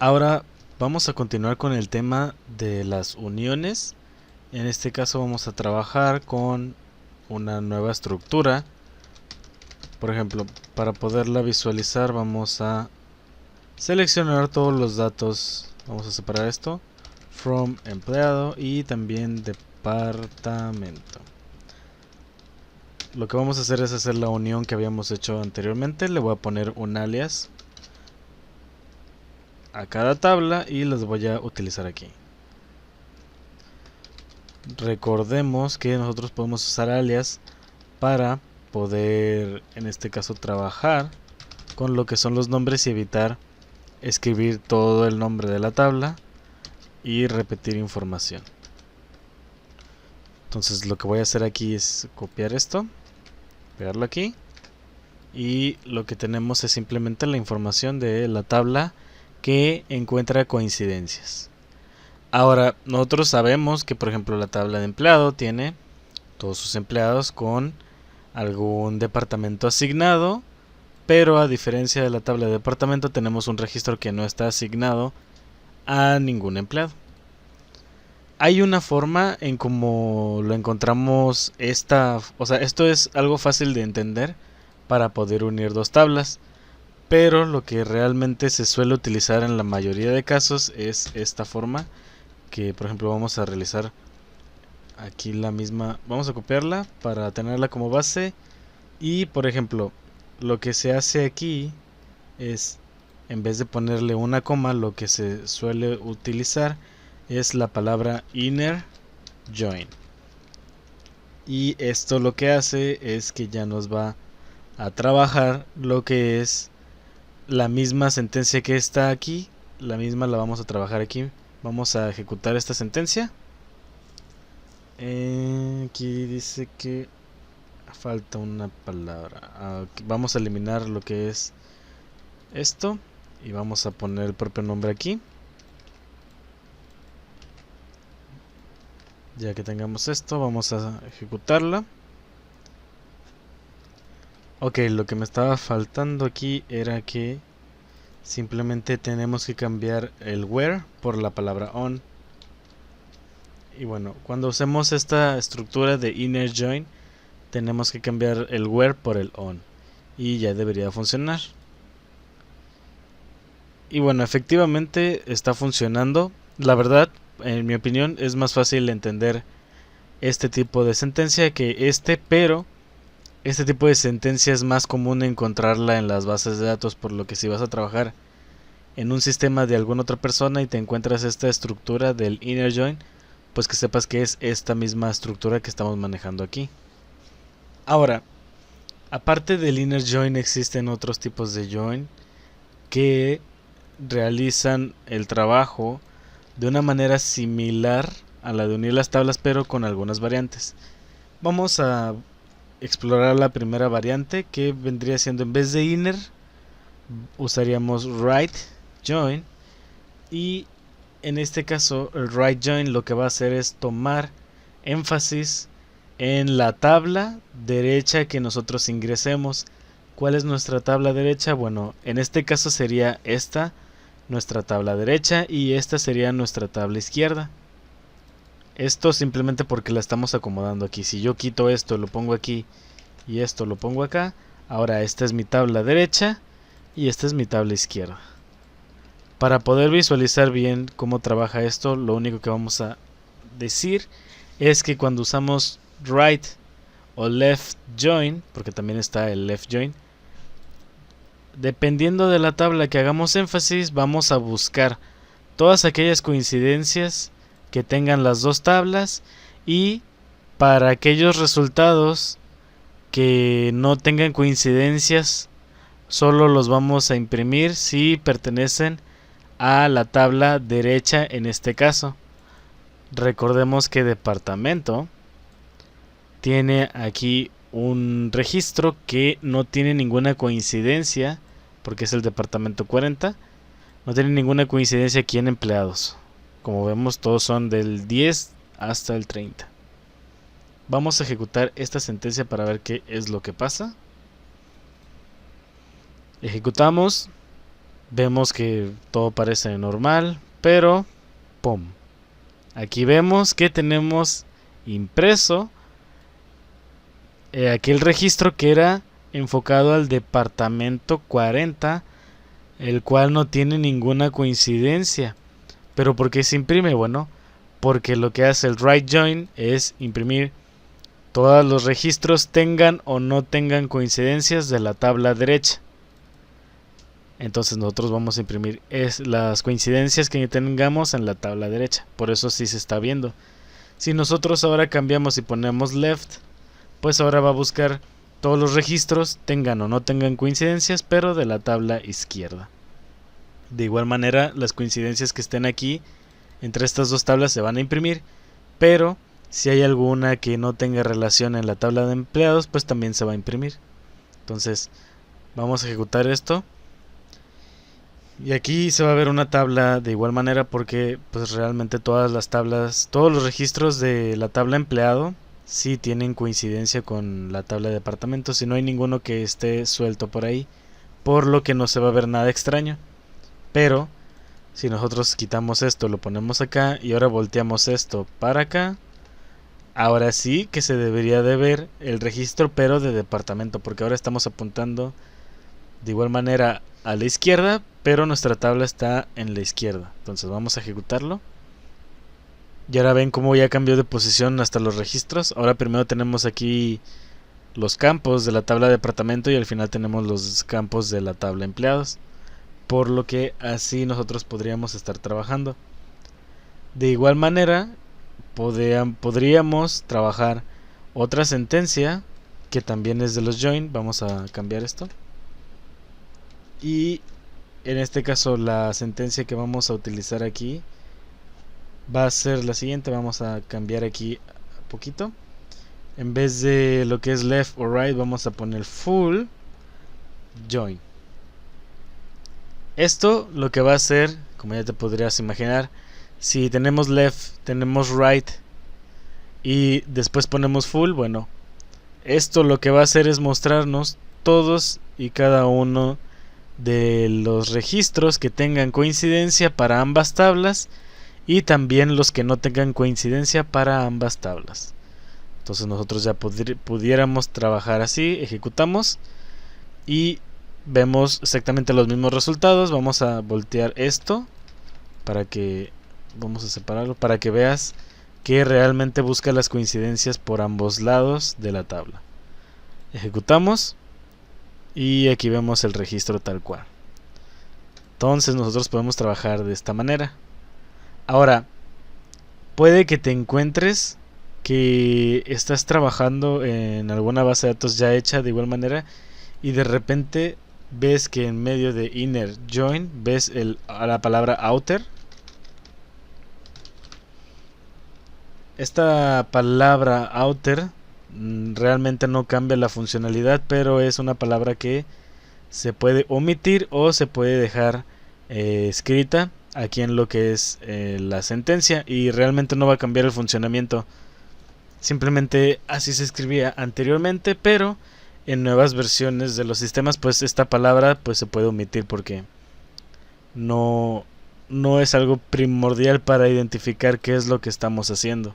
Ahora vamos a continuar con el tema de las uniones. En este caso vamos a trabajar con una nueva estructura. Por ejemplo, para poderla visualizar vamos a seleccionar todos los datos. Vamos a separar esto. From empleado y también departamento. Lo que vamos a hacer es hacer la unión que habíamos hecho anteriormente. Le voy a poner un alias a cada tabla y las voy a utilizar aquí. Recordemos que nosotros podemos usar alias para poder, en este caso, trabajar con lo que son los nombres y evitar escribir todo el nombre de la tabla y repetir información. Entonces lo que voy a hacer aquí es copiar esto, pegarlo aquí, y lo que tenemos es simplemente la información de la tabla que encuentra coincidencias. Ahora, nosotros sabemos que, por ejemplo, la tabla de empleado tiene todos sus empleados con algún departamento asignado, pero a diferencia de la tabla de departamento tenemos un registro que no está asignado a ningún empleado. Hay una forma en cómo lo encontramos esto es algo fácil de entender para poder unir dos tablas, pero lo que realmente se suele utilizar en la mayoría de casos es esta forma que, por ejemplo, vamos a realizar aquí la misma, vamos a copiarla para tenerla como base y, por ejemplo, lo que se hace aquí es, en vez de ponerle una coma, lo que se suele utilizar es la palabra inner join, y esto lo que hace es que ya nos va a trabajar lo que es la misma sentencia que está aquí, la misma la vamos a trabajar aquí. Vamos a ejecutar esta sentencia. Aquí dice que falta una palabra. Vamos a eliminar lo que es esto y vamos a poner el propio nombre aquí. Ya que tengamos esto, vamos a ejecutarla. Ok, lo que me estaba faltando aquí era que simplemente tenemos que cambiar el where por la palabra on. Y bueno, cuando usemos esta estructura de inner join, tenemos que cambiar el where por el on. Y ya debería funcionar. Y bueno, efectivamente está funcionando. La verdad, en mi opinión, es más fácil entender este tipo de sentencia que pero este tipo de sentencia es más común encontrarla en las bases de datos, por lo que si vas a trabajar en un sistema de alguna otra persona y te encuentras esta estructura del inner join, pues que sepas que es esta misma estructura que estamos manejando aquí. Ahora, aparte del inner join existen otros tipos de join que realizan el trabajo de una manera similar a la de unir las tablas, pero con algunas variantes. Vamos a explorar la primera variante, que vendría siendo, en vez de inner usaríamos right join, y en este caso el right join lo que va a hacer es tomar énfasis en la tabla derecha que nosotros ingresemos. ¿Cuál es nuestra tabla derecha? Bueno, en este caso sería esta nuestra tabla derecha y esta sería nuestra tabla izquierda. Esto simplemente porque la estamos acomodando aquí. Si yo quito esto, lo pongo aquí y esto lo pongo acá, ahora esta es mi tabla derecha y esta es mi tabla izquierda. Para poder visualizar bien cómo trabaja esto, lo único que vamos a decir es que cuando usamos right o left join, porque también está el left join, dependiendo de la tabla que hagamos énfasis, vamos a buscar todas aquellas coincidencias que tengan las dos tablas, y para aquellos resultados que no tengan coincidencias, solo los vamos a imprimir si pertenecen a la tabla derecha en este caso. Recordemos que departamento tiene aquí un registro que no tiene ninguna coincidencia, porque es el departamento 40. No tiene ninguna coincidencia aquí en empleados. Como vemos, todos son del 10 hasta el 30. Vamos a ejecutar esta sentencia para ver qué es lo que pasa. Ejecutamos Vemos que todo parece normal, pero ¡pum! Aquí vemos que tenemos impreso aquel registro que era enfocado al departamento 40, el cual no tiene ninguna coincidencia. ¿Pero por qué se imprime? Bueno, porque lo que hace el right join es imprimir todos los registros, tengan o no tengan coincidencias de la tabla derecha. Entonces nosotros vamos a imprimir las coincidencias que tengamos en la tabla derecha. Por eso sí se está viendo. Si nosotros ahora cambiamos y ponemos left, pues ahora va a buscar todos los registros, tengan o no tengan coincidencias, pero de la tabla izquierda. De igual manera, las coincidencias que estén aquí entre estas dos tablas se van a imprimir, pero si hay alguna que no tenga relación en la tabla de empleados, pues también se va a imprimir. Entonces, vamos a ejecutar esto. Y aquí se va a ver una tabla de igual manera porque pues realmente todas las tablas, todos los registros de la tabla empleado sí tienen coincidencia con la tabla de departamento, si no hay ninguno que esté suelto por ahí, por lo que no se va a ver nada extraño. Pero si nosotros quitamos esto, lo ponemos acá y ahora volteamos esto para acá, ahora sí que se debería de ver el registro pero de departamento, porque ahora estamos apuntando de igual manera a la izquierda, pero nuestra tabla está en la izquierda. Entonces vamos a ejecutarlo. Y ahora ven cómo ya cambió de posición hasta los registros. Ahora primero tenemos aquí los campos de la tabla de departamento y al final tenemos los campos de la tabla empleados. Por lo que así nosotros podríamos estar trabajando. De igual manera, podríamos trabajar otra sentencia que también es de los join. Vamos a cambiar esto. Y en este caso la sentencia que vamos a utilizar aquí va a ser la siguiente. Vamos a cambiar aquí un poquito. En vez de lo que es left o right, vamos a poner full join. Esto lo que va a hacer, como ya te podrías imaginar, si tenemos left, tenemos right y después ponemos full, bueno, esto lo que va a hacer es mostrarnos todos y cada uno de los registros que tengan coincidencia para ambas tablas y también los que no tengan coincidencia para ambas tablas. Entonces nosotros ya pudiéramos trabajar así, ejecutamos y vemos exactamente los mismos resultados. Vamos a voltear esto para que, vamos a separarlo para que veas que realmente busca las coincidencias por ambos lados de la tabla. Ejecutamos y aquí vemos el registro tal cual. Entonces nosotros podemos trabajar de esta manera. Ahora, puede que te encuentres que estás trabajando en alguna base de datos ya hecha de igual manera y de repente ves que en medio de inner join ves la palabra outer. Esta palabra outer realmente no cambia la funcionalidad, pero es una palabra que se puede omitir o se puede dejar escrita aquí en lo que es la sentencia y realmente no va a cambiar el funcionamiento. Simplemente así se escribía anteriormente, pero en nuevas versiones de los sistemas pues esta palabra pues se puede omitir porque no es algo primordial para identificar qué es lo que estamos haciendo,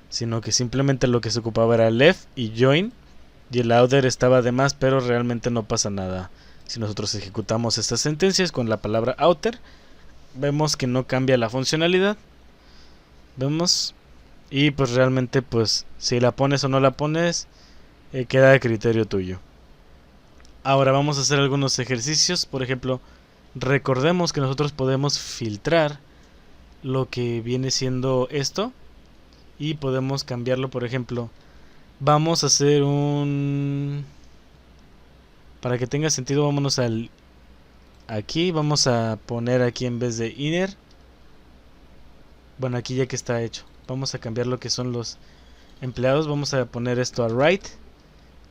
sino que simplemente lo que se ocupaba era left y join y el outer estaba de más, pero realmente no pasa nada. Si nosotros ejecutamos estas sentencias con la palabra outer, vemos que no cambia la funcionalidad. Vemos y pues realmente pues si la pones o no la pones queda a criterio tuyo. Ahora vamos a hacer algunos ejercicios. Por ejemplo, recordemos que nosotros podemos filtrar lo que viene siendo esto y podemos cambiarlo. Por ejemplo, vamos a hacer para que tenga sentido, vámonos aquí, vamos a poner aquí en vez de inner, bueno, aquí ya que está hecho, vamos a cambiar lo que son los empleados, vamos a poner esto a right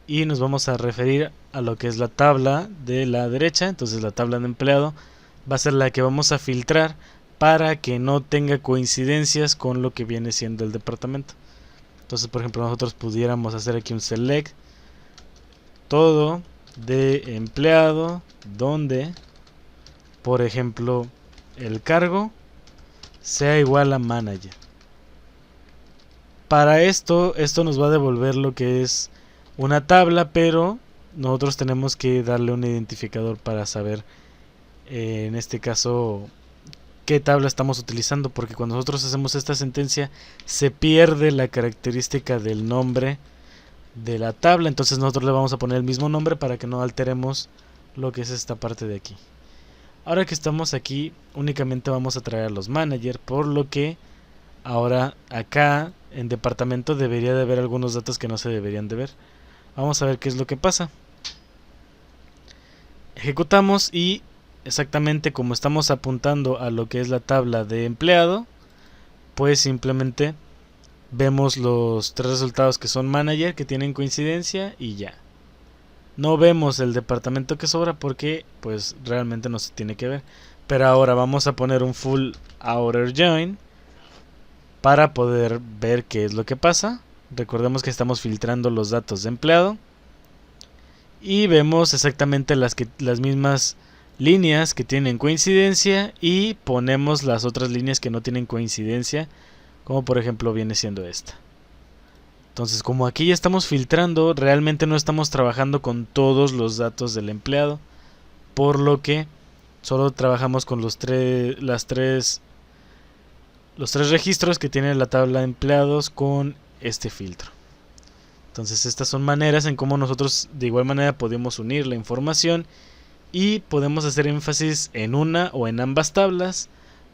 y nos vamos a referir a lo que es la tabla de la derecha. Entonces la tabla de empleado va a ser la que vamos a filtrar para que no tenga coincidencias con lo que viene siendo el departamento. Entonces, por ejemplo, nosotros pudiéramos hacer aquí un select todo de empleado donde por ejemplo, el cargo sea igual a manager. Para esto nos va a devolver lo que es una tabla, pero nosotros tenemos que darle un identificador para saber, en este caso, qué tabla estamos utilizando, porque cuando nosotros hacemos esta sentencia se pierde la característica del nombre de la tabla, entonces nosotros le vamos a poner el mismo nombre para que no alteremos lo que es esta parte de aquí. Ahora que estamos aquí, únicamente vamos a traer a los managers, por lo que ahora acá en departamento debería de haber algunos datos que no se deberían de ver. Vamos a ver qué es lo que pasa. Ejecutamos y exactamente como estamos apuntando a lo que es la tabla de empleado, pues simplemente vemos los tres resultados que son manager, que tienen coincidencia y ya. No vemos el departamento que sobra porque pues realmente no se tiene que ver. Pero ahora vamos a poner un full outer join para poder ver qué es lo que pasa. Recordemos que estamos filtrando los datos de empleado y vemos exactamente las mismas líneas que tienen coincidencia y ponemos las otras líneas que no tienen coincidencia, como por ejemplo viene siendo esta. Entonces, como aquí ya estamos filtrando, realmente no estamos trabajando con todos los datos del empleado, por lo que solo trabajamos con los tres registros que tiene la tabla de empleados con este filtro. Entonces, estas son maneras en cómo nosotros de igual manera podemos unir la información y podemos hacer énfasis en una o en ambas tablas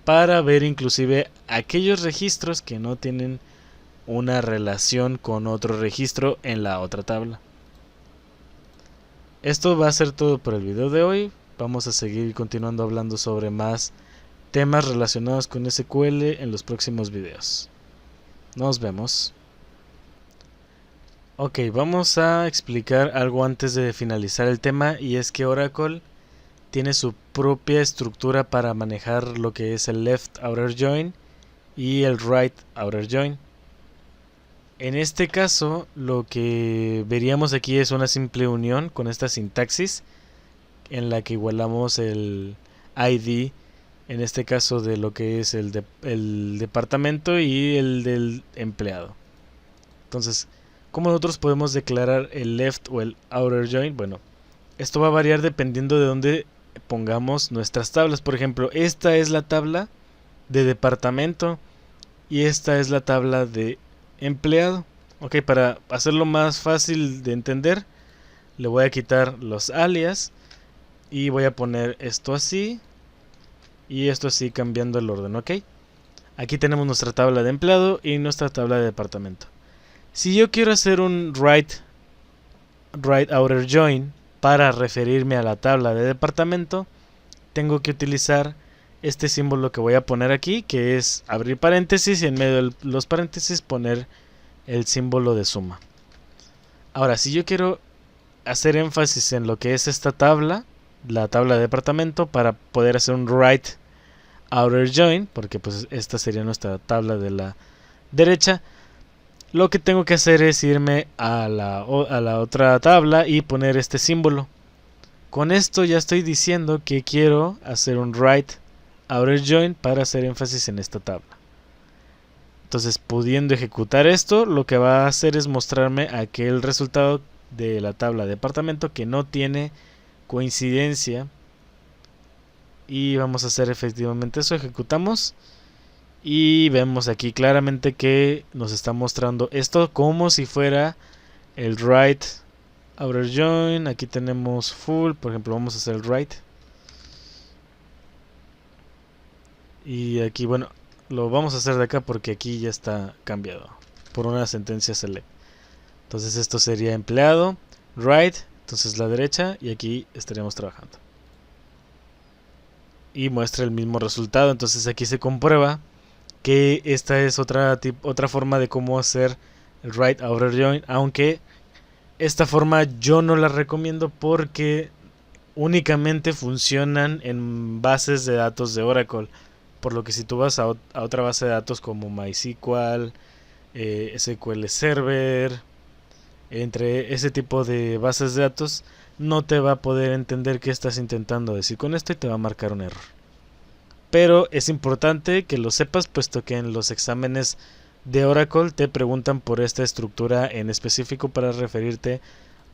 para ver inclusive aquellos registros que no tienen una relación con otro registro en la otra tabla. Esto va a ser todo por el video de hoy. Vamos a seguir continuando hablando sobre más temas relacionados con SQL en los próximos videos. Nos vemos. Ok, vamos a explicar algo antes de finalizar el tema, y es que Oracle tiene su propia estructura para manejar lo que es el left outer join y el right outer join. En este caso, lo que veríamos aquí es una simple unión con esta sintaxis en la que igualamos el ID, en este caso de lo que es el departamento y el del empleado. Entonces, ¿cómo nosotros podemos declarar el left o el outer join? Bueno, esto va a variar dependiendo de dónde pongamos nuestras tablas. Por ejemplo, esta es la tabla de departamento y esta es la tabla de empleado. Ok, para hacerlo más fácil de entender, le voy a quitar los alias y voy a poner esto así y esto así, cambiando el orden. Ok, aquí tenemos nuestra tabla de empleado y nuestra tabla de departamento. Si yo quiero hacer un right outer join para referirme a la tabla de departamento, tengo que utilizar este símbolo que voy a poner aquí, que es abrir paréntesis y en medio de los paréntesis poner el símbolo de suma. Ahora, si yo quiero hacer énfasis en lo que es esta tabla, la tabla de departamento, para poder hacer un right outer join, porque pues esta sería nuestra tabla de la derecha, lo que tengo que hacer es irme a la otra tabla y poner este símbolo. Con esto ya estoy diciendo que quiero hacer un right outer join para hacer énfasis en esta tabla. Entonces, pudiendo ejecutar esto, lo que va a hacer es mostrarme aquel resultado de la tabla de departamento que no tiene coincidencia. Y vamos a hacer efectivamente eso. Ejecutamos y vemos aquí claramente que nos está mostrando esto como si fuera el right outer join. Aquí tenemos full, por ejemplo, vamos a hacer el right. Y aquí, bueno, lo vamos a hacer de acá porque aquí ya está cambiado por una sentencia select. Entonces esto sería empleado, right, entonces la derecha, y aquí estaríamos trabajando. Y muestra el mismo resultado. Entonces aquí se comprueba que esta es otra forma de cómo hacer el right outer join, aunque esta forma yo no la recomiendo porque únicamente funcionan en bases de datos de Oracle. Por lo que si tú vas a otra base de datos como MySQL, SQL Server, entre ese tipo de bases de datos, no te va a poder entender qué estás intentando decir con esto y te va a marcar un error. Pero es importante que lo sepas, puesto que en los exámenes de Oracle te preguntan por esta estructura en específico para referirte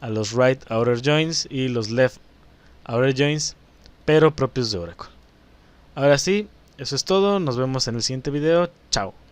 a los right outer joins y los left outer joins, pero propios de Oracle. Ahora sí, eso es todo, nos vemos en el siguiente video, chao.